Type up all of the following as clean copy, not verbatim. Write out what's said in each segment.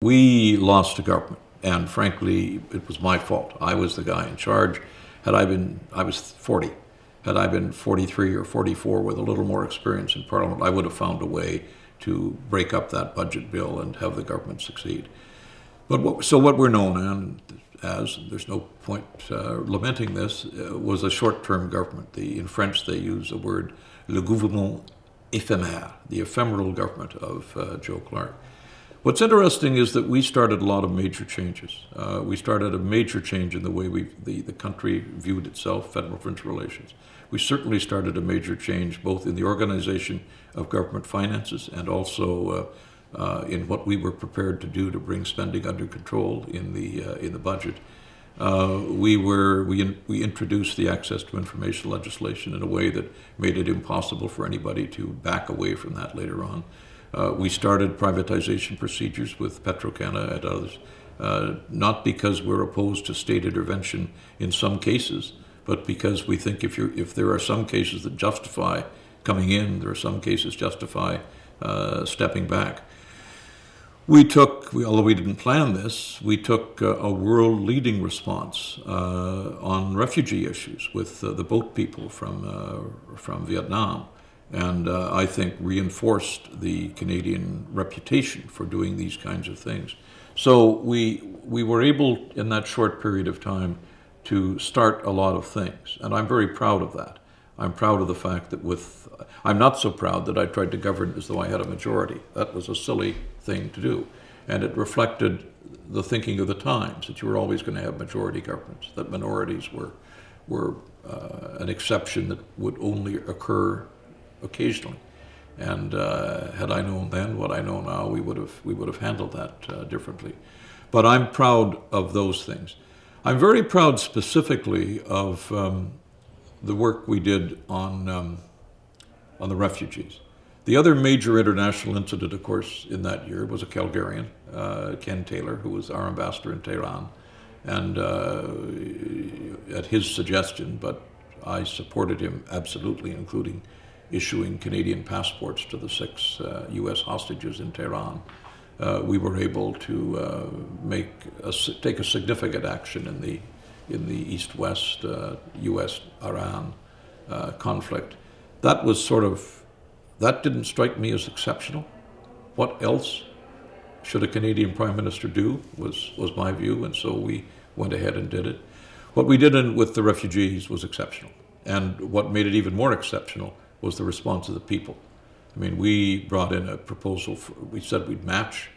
We lost a government, and frankly, it was my fault. I was the guy in charge. I was 40. Had I been 43 or 44 with a little more experience in Parliament, I would have found a way to break up that budget bill and have the government succeed. So what we're known as, there's no point lamenting this, was a short-term government. In French, they use the word le gouvernement éphémère, the ephemeral government of Joe Clark. What's interesting is that we started a lot of major changes. We started a major change in the way the country viewed itself, federal-provincial relations. We certainly started a major change both in the organization of government finances and also in what we were prepared to do to bring spending under control in the budget. We introduced the access to information legislation in a way that made it impossible for anybody to back away from that later on. We started privatization procedures with Petro-Canada and others, not because we're opposed to state intervention in some cases, but because we think if there are some cases that justify coming in, there are some cases justify stepping back. Although we didn't plan this, we took a world-leading response on refugee issues with the boat people from Vietnam. And I think reinforced the Canadian reputation for doing these kinds of things. So we were able, in that short period of time, to start a lot of things. And I'm very proud of that. I'm proud of the fact that I'm not so proud that I tried to govern as though I had a majority. That was a silly thing to do. And it reflected the thinking of the times, that you were always going to have majority governments, that minorities were an exception that would only occur occasionally. And had I known then what I know now, we would have handled that differently. But I'm proud of those things. I'm very proud specifically of the work we did on the refugees. The other major international incident, of course, in that year was a Calgarian, Ken Taylor, who was our ambassador in Tehran, and at his suggestion, but I supported him absolutely, including issuing Canadian passports to the 6 U.S. hostages in Tehran. We were able to take a significant action in the East-West U.S.-Iran conflict. That didn't strike me as exceptional. What else should a Canadian Prime Minister do was my view, and so we went ahead and did it. What we did with the refugees was exceptional, and what made it even more exceptional was the response of the people. I mean, we brought in a proposal, we said we'd match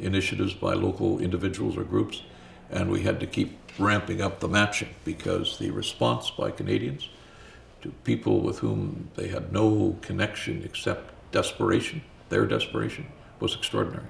initiatives by local individuals or groups, and we had to keep ramping up the matching because the response by Canadians to people with whom they had no connection except desperation, their desperation, was extraordinary.